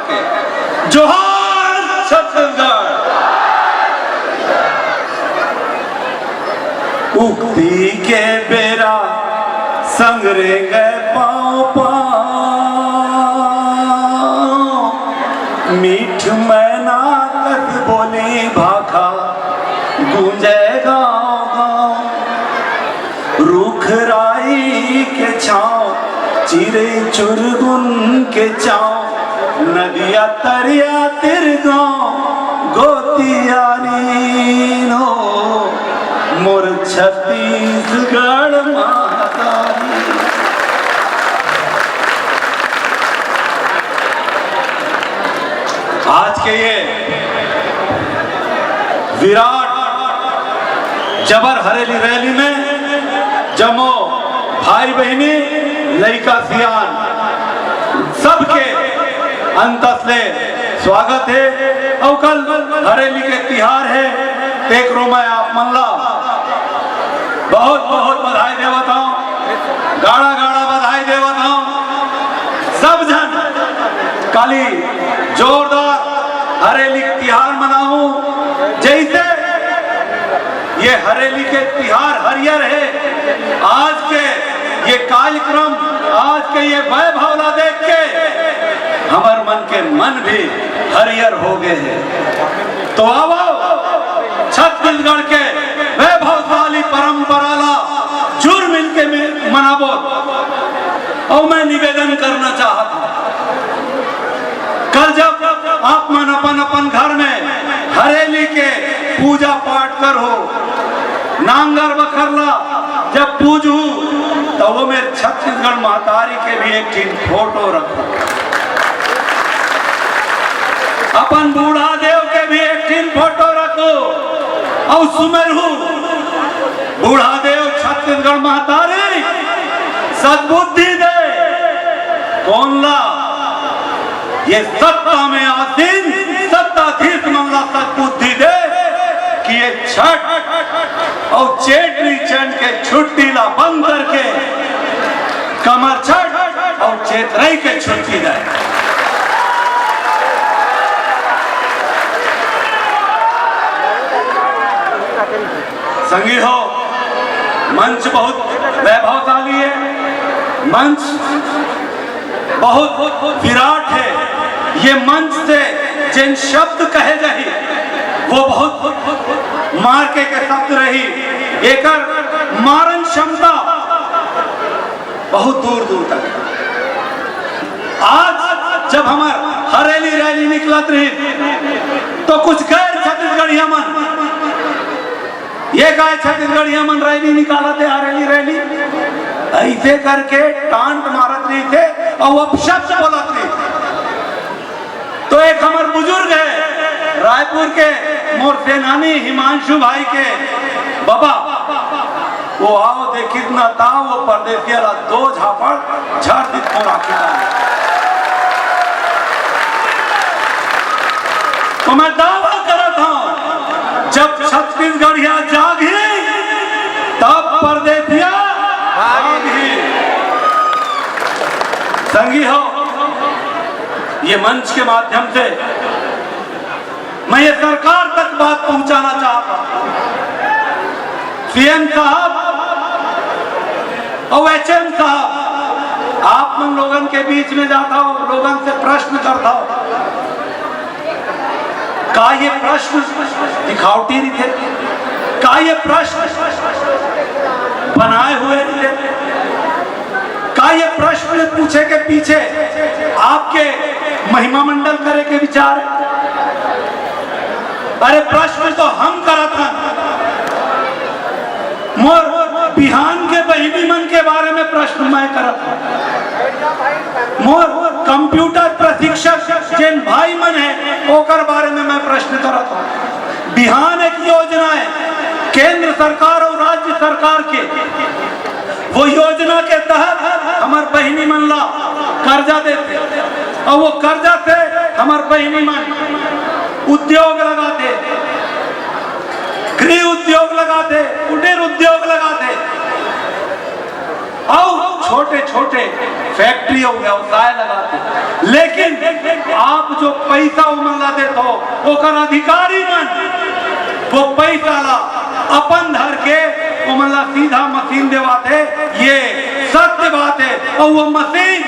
के जोहार छत्तीसगढ़। उक्ति के बेरा संगरे गए पाँव पाँव, मीठ मैना कद बोले भाखा गूंजे गाँव गाँव। रूख राई के छाँव चिरे चुरगुन के चाँव, नदिया तरिया तिर गाँव गोतियारी नो मोर छत्तीसगढ़ महातारी। आज के ये विराट जबर हरेली रैली में जमो भाई बहनी लड़का सियान सबके अंतस ले स्वागत है। और कल हरेली के तिहार है, तेकरो में आप मनला बहुत बहुत बधाई देवत हूं, गाड़ा गाड़ा बधाई देवत हूं। सब जन काली जोरदार हरेली तिहार मनाऊं। जैसे ये हरेली के तिहार हरियर है, आज के ये कार्यक्रम, आज के ये वैभवला देख के हमार मन के मन भी हरियर हो गए हैं। तो आओ छत्तीसगढ़ के वैभवशाली परंपरा ला जुड़ मिलके मनाबो। और मैं निवेदन करना चाहता हूं, कल जब आप मन अपन अपन घर में हरेली के पूजा पाठ करो, नांगर बखरला जब पूजू, तो वो में छत्तीसगढ़ महतारी के भी एक टीम फोटो रखो, अपन बूढ़ा देव के भी एक टीम फोटो रखो। और सुमेरहू बूढ़ा देव छत्तीसगढ़ महतारी सद्बुद्धि दे। कौन ला ये सत्ता में आसीन सत्ताधीश मनला सद्बुद्धि दे कि ये छठ और चेटरी चंड के छुट्टी ला बंद करके कमर छठ और चेतरई के छुट्टी दे। संगी हो, मंच बहुत वैभवशाली है, मंच बहुत विराट है। ये मंच से जिन शब्द कहे जाही वो बहुत मार्के के शब्द रही, एकर मारन क्षमता बहुत दूर दूर तक। आज जब हमार हरेली रैली निकलत रही तो कुछ गैर छत्तीसगढ़िया मन ये गाय छत्तीसगढ़िया मन रैली निकाला थे, हरेली रैली ऐसे करके टांट मारत रही थे और अपशब्द बोलत रही। तो एक हमार बुजुर्ग है रायपुर के मोर सेनानी हिमांशु भाई के बाबा, वो आओ देखित ना था, वो परदेसी वाला दो झापड़ झाड़ दी को राखी। तो मैं दावा करत हूं, जब छत्तीसगढ़िया जागी तब परदेसिया भागी। संगी हो, ये मंच के माध्यम से मैं ये सरकार तक बात पहुंचाना चाहता हूं। सीएम साहब और एचएम साहब, आप मन लोगन के बीच में जाता हो, लोगन से प्रश्न करता हो, का ये प्रश्न दिखावटी नहीं थे, का ये प्रश्न बनाए हुए नहीं थे, का ये प्रश्न पूछे के पीछे आपके महिमा मंडल करे के विचार है? अरे प्रश्न तो हम करत हन, मोर बिहान के बहिनी मन के बारे में प्रश्न मैं करत हूं, मोर कंप्यूटर प्रशिक्षक जिन भाई मन है ओकर बारे में मैं प्रश्न करत हूं। बिहान एक योजना है केंद्र सरकार और राज्य सरकार के, वो योजना के तहत हमार बहिनी मन ला कर्जा देते और वो कर्जा से हमार बहिनी मन उद्योग लगाते, गृह उद्योग लगाते, कुटीर उद्योग लगाते और छोटे छोटे फैक्ट्री और व्यवसाय लगाते। लेकिन आप जो पैसा उमला दे तो ओकर अधिकारी मन वो पैसा ला अपन धर के उमला सीधा मशीन देवाते। ये सत्य बात है। और वो मशीन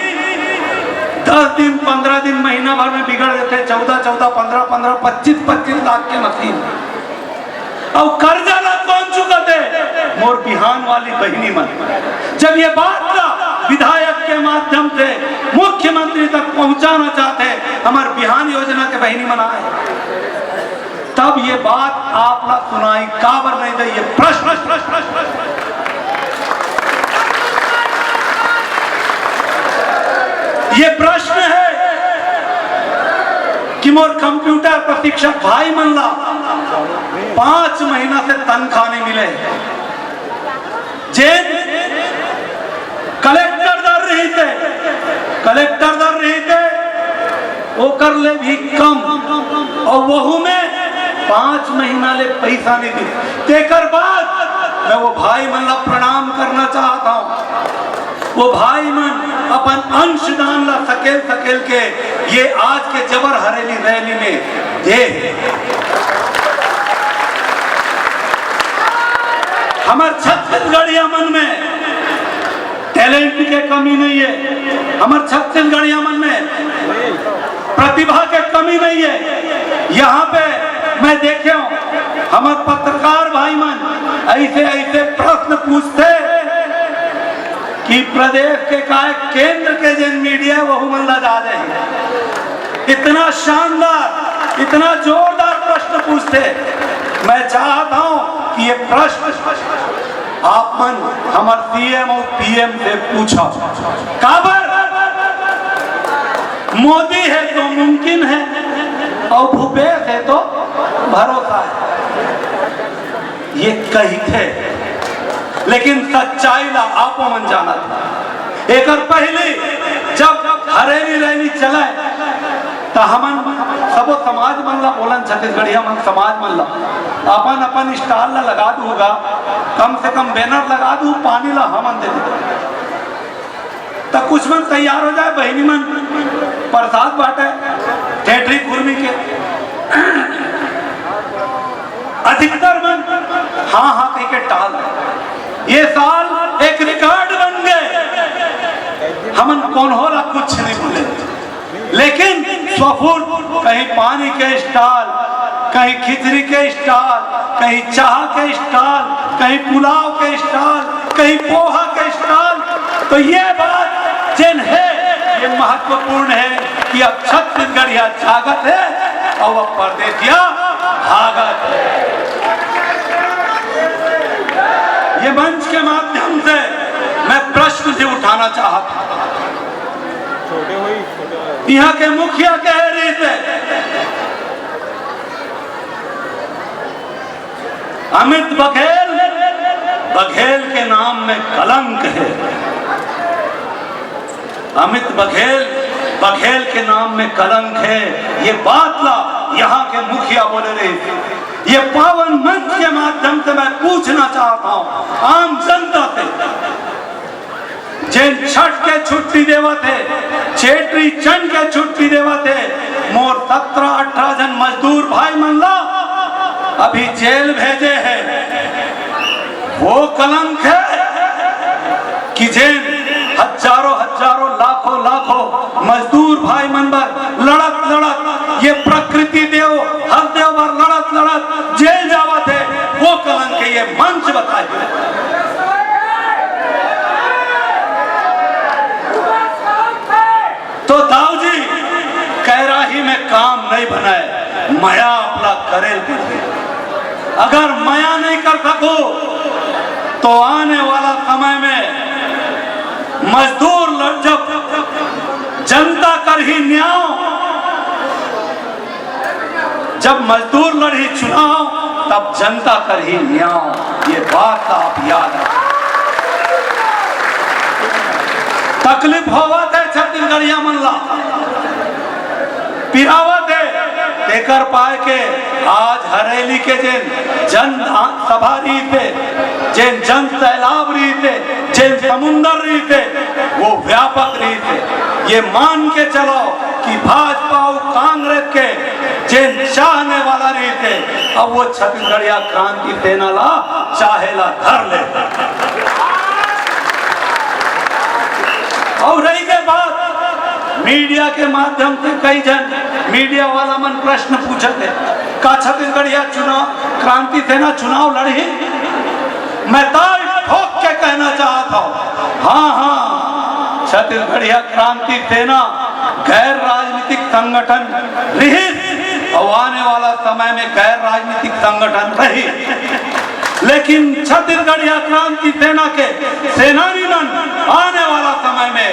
10 दिन 15 दिन महीना भर में बिगड़ देते। 14-14, 15-15, 25-25 लाख के मशीन। और कर्जा ला कौन चुकाते? मोर बिहान वाली बहनी मन। जब ये बात का विधायक के माध्यम से मुख्यमंत्री तक पहुंचाना चाहते हमारे बिहान योजना के बहनी मन आए, तब ये बात आप लोग सुनाई काबर नहीं दे। ये प्रश्न ये प्रश्न है कि मोर कंप्यूटर प्रशिक्षक भाई मन ला 5 महीना से तनख्वाह नहीं मिले। जेन कलेक्टर दर रही थे वो कर ले भी कम, और वहू में 5 महीना ले पैसा नहीं दी। तेकर बाद मैं वो भाई मन ला प्रणाम करना चाहता हूँ। वो भाई मन अपन अंशदान ला सकेल के ये आज के जबर हरेली रैली में दे। हमारे छत्तीसगढ़िया मन में टैलेंट के कमी नहीं है। हमारे छत्तीसगढ़िया मन में प्रतिभा के कमी नहीं है। यहाँ पे मैं देखे हूँ हमारे पत्रकार भाई मन ऐसे प्रश्न पूछते कि प्रदेश के काय केंद्र के जिन मीडिया वह मल्ला जा जाए। इतना शानदार इतना जोरदार प्रश्न पूछते। मैं चाहता हूं कि ये प्रश्न आप मन हमारे सीएम और पीएम से पूछो। काबर मोदी है तो मुमकिन है और भूपेश है तो भरोसा है, ये कही थे। लेकिन सच्चाई ला आपो मन जाना था। एक पहले जब हरेली रैली चले तो हमन सबो समाज मन ला बोलन, छत्तीसगढ़िया मन समाज मन ला अपन स्टॉल ला लगा दूंगा, कम से कम बैनर लगा दूं, पानी ला हमन दे तो कुछ मन तैयार हो जाए। बहनी मन प्रसाद बांटे ठेठरी कुर्मी के। अधिकतर मन हाँ कह के टाल दे। ये साल एक रिकॉर्ड बन गए। हमन कौन हो रहा कुछ नहीं बोले, लेकिन स्वफुल कहीं पानी के स्टॉल, कहीं खिचड़ी के स्टॉल, कहीं चाह के स्टॉल, कहीं पुलाव के स्टॉल, कहीं पोहा के स्टॉल। तो ये बात जिन है ये महत्वपूर्ण है कि अब छत्तीसगढ़ यह जागत है और अब परदेशिया भागत है। ये मंच के माध्यम से मैं प्रश्न से उठाना चाहता हूं। यहाँ के मुखिया कह रहे थे अमित बघेल के नाम में कलंक है। अमित बघेल के नाम में कलंक है। ये बात ला यहाँ के मुखिया बोले रहे। ये पावन मंच के माध्यम से मैं पूछना चाहता हूँ आम जनता से, जिन छठ के छुट्टी देवा थे, चेट्री चंड के छुट्टी देवा थे, मोर 17-18 जन मजदूर भाई मन ला अभी जेल भेजे हैं। वो कलंक है कि जिन हजारों लाखों मजदूर भाई मन पर लड़त ये प्रकृति देव हर देव पर लड़त जेल जावा थे। वो कलंक है। ये मंच बताए तो दाऊ जी कैराही में काम नहीं बनाए, माया अपना करे। अगर माया नहीं कर सको तो आने वाला समय में मजदूर जब जनता कर ही न्याय, जब मजदूर लड़ी चुनाव तब जनता कर ही न्याय। ये बात आप याद रखें। तकलीफ होवत है छत्तीसगढ़िया मन ला, पिरावत है तेकर पाए के आज हरेली के जन सभा रही थे, जन सैलाब रही थे, जिन समुंदर रही थे, वो व्यापक रही थे। ये मान के चलो कि भाजपा और कांग्रेस के जिन चाहने वाला नहीं थे, अब वो छत्तीसगढ़िया क्रांति सेना ला चाहेला धर ले। और रही के बात मीडिया के माध्यम से कई जन मीडिया वाला मन प्रश्न पूछते का छत्तीसगढ़िया चुनाव क्रांति सेना चुनाव लड़ी। मैं ताल ठोक के कहना चाहता हूँ, हाँ, छत्तीसगढ़िया क्रांति सेना गैर राजनीतिक संगठन रही और आने वाला समय में गैर राजनीतिक संगठन रही, लेकिन छत्तीसगढ़िया क्रांति सेना के सेनानी मन आने वाला समय में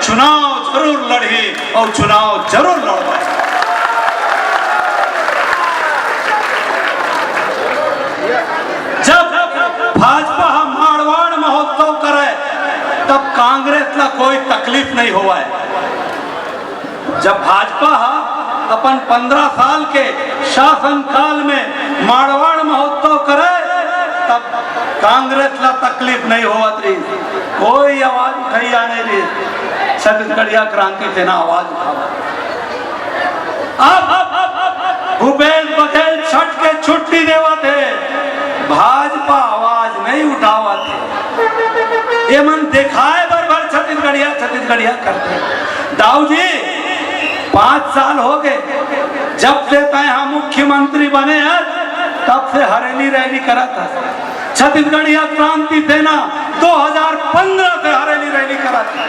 चुनाव जरूर लड़ी और चुनाव जरूर लड़वाए। जब भाजपा मारवाड़ महोत्सव करे तब कांग्रेस ला कोई तकलीफ नहीं हुआ है। जब भाजपा अपन 15 साल के शासन काल में मारवाड़ महोत्सव करे तब कांग्रेस ला तकलीफ नहीं हुआ थी, कोई आवाज उठाई आने रही। छत्तीसगढ़िया क्रांति सेना आवाज उठावा। अब भूपेश बघेल छठ के छुट्टी देवा थे, भाजपा आवाज नहीं उठावा थे। ये मन दिखाए बरबर छत्तीसगढ़िया करते। दाऊ जी 5 साल हो गए जब से यहाँ मुख्यमंत्री बने हैं, तब से हरेली रैली करा था। छत्तीसगढ़िया क्रांति सेना 2015 से हरेली रैली करा था।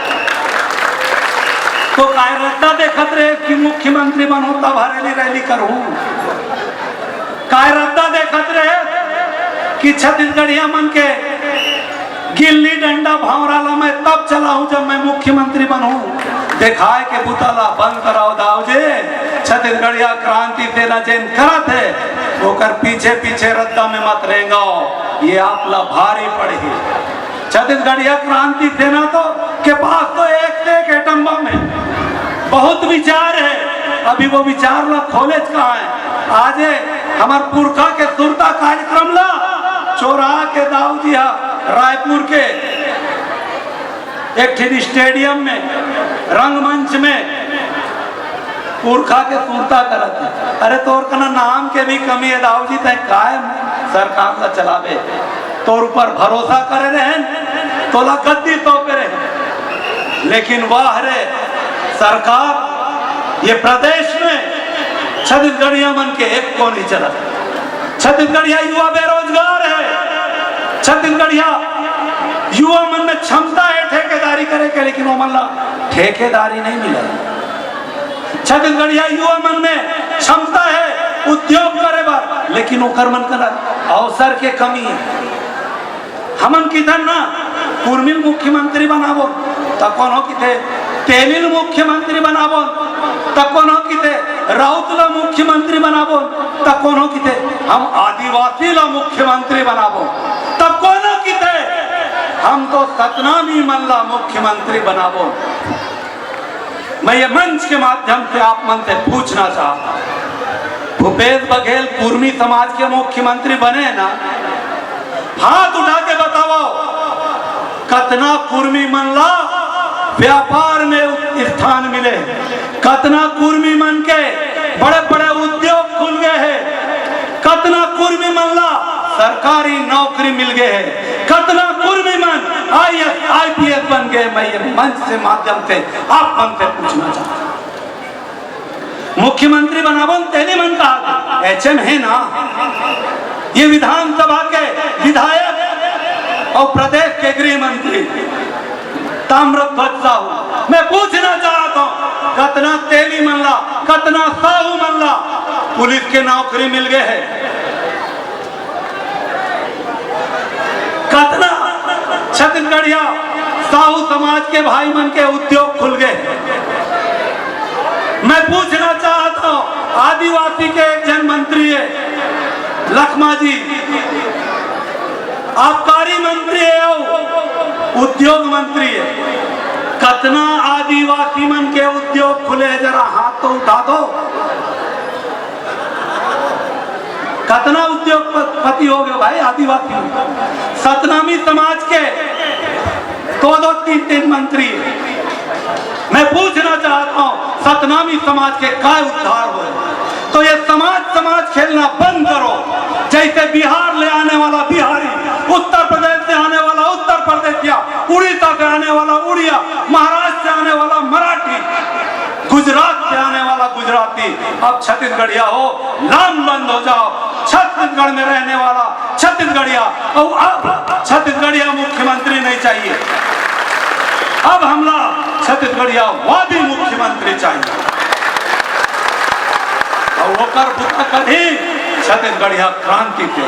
तो काय रद्दा देखत रहे कि मुख्यमंत्री बनो तब हरेली रैली करूं। काय रद्दा देखत रहे कि छत्तीसगढ़िया मन के गिल्ली डंडा भावराला मैं तब चलाऊं जब मैं मुख्यमंत्री बनूं। दिखाए के बुताला बंद कराओ दाऊ जी। छत्तीसगढ़िया क्रांति सेना जिन करा थे होकर पीछे पीछे रद्दा में मत रहेंगे, ये आपला भारी पड़ेगी। छत्तीसगढ़िया क्रांति सेना तो के पास तो एक से एक एटम बम है, बहुत विचार है, अभी वो विचार ला खोले कहाँ है। आज हमार पुरखा के सुरता कार्यक्रम ला चोरा के दाऊ जी रायपुर के एक स्टेडियम में रंगमंच में पुरखा के सुरता करत। अरे तोर कना नाम के भी कमी है दाऊ जी, तय कायम सरकार ला चलावे, तोर ऊपर भरोसा करे रहन, तोला गद्दी तो करे। लेकिन वाह रे सरकार, ये प्रदेश में छत्तीसगढ़िया मन के एक को नहीं चला। छत्तीसगढ़िया युवा बेरोजगार है, छत्तीसगढ़िया युवा मन में क्षमता है ठेकेदारी करे के, लेकिन वो मन ला ठेकेदारी नहीं मिला। छत्तीसगढ़िया युवा मन में क्षमता है उद्योग करे बार, लेकिन ओकर मन का अवसर के कमी है। हमन किधर ना कुर्मिल मुख्यमंत्री बनाबो त कोनो किथे, तेलिल मुख्यमंत्री बनाबो त कोनो किथे, राउतला मुख्यमंत्री बनाबो त कोनो किथे, हम आदिवासी ला मुख्यमंत्री बनाबो तब कोनो किथे, हम तो सतनामी मल्ला मुख्यमंत्री बनाबो। मैं ये मंच के माध्यम से आप मन से पूछना चाहता हूं, भूपेश बघेल कुर्मी समाज के मुख्यमंत्री बने ना, हाथ उठा के बताओ कतना कुर्मी मन ला व्यापार में स्थान मिले, कतना कुर्मी मन के बड़े बड़े उद्योग खुल गए हैं, कतना कुर्मी मन ला सरकारी नौकरी मिल गए है, कतना कुर्मी मन IAS IPS बन गए। मैं ये मंच से माध्यम से आप मन से पूछना चाहता हूं, मुख्यमंत्री बनाबो तेली मन का HM है ना, ये विधानसभा के विधायक और प्रदेश के गृह मंत्री ताम्रध्वज साहू, मैं पूछना चाहता हूं कतना तेली मन ला, कतना साहू मन ला पुलिस के नौकरी मिल गए है, कतना छत्तीसगढ़िया साहू समाज के भाई मन के उद्योग खुल गए। मैं पूछना चाहता हूं आदिवासी के एक जन मंत्री है लखमा जी, आबकारी मंत्री है और उद्योग मंत्री है, कतना आदिवासी मन के उद्योग खुले हैं, जरा हाथ तो उठा दो। कतना उद्योगपति हो गए भाई आदिवासी। सतनामी समाज के 2-2, 3-3 मंत्री, मैं पूछना चाहता हूं, सतनामी समाज के काय उद्धार हुए? तो ये समाज खेलना बंद करो। जैसे बिहार ले आने वाला बिहारी, उत्तर प्रदेश से आने वाला उत्तर प्रदेशिया, उड़ीसा से आने वाला उड़िया, महाराष्ट्र से आने वाला मराठी, गुजरात से आने वाला गुजराती, अब छत्तीसगढ़िया हो, लाम बंद हो जाओ। छत्तीसगढ़ में रहने वाला छत्तीसगढ़िया, और अब छत्तीसगढ़िया मुख्यमंत्री नहीं चाहिए, अब हमला छत्तीसगढ़िया वादी मुख्यमंत्री चाहिए। और वो कर बुता कभी छत्तीसगढ़िया क्रांति थे।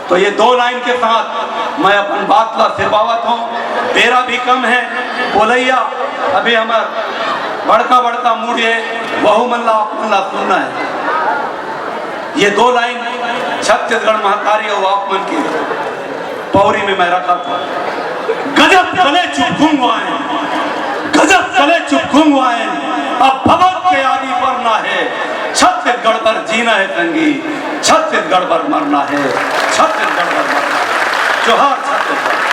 तो ये दो लाइन के साथ मैं अपन बात ला सिरवावत हूँ। बेरा भी कम है बोलैया, अभी हमार बड़का बड़का मूड़े बहु मल्ला अपना सुनना है। ये दो लाइन छत्तीसगढ़ महतारी और आपमन की पौरी में मैं रखा था। गजब चले चुप घूंगवाए, गजब चले चुप घूंगवाए, अब भगत के आदि पर है, छत्तीसगढ़ पर जीना है संगी, छत्तीसगढ़ पर मरना है, छत्तीसगढ़ पर मरना है। जोहार छत्तीसगढ़।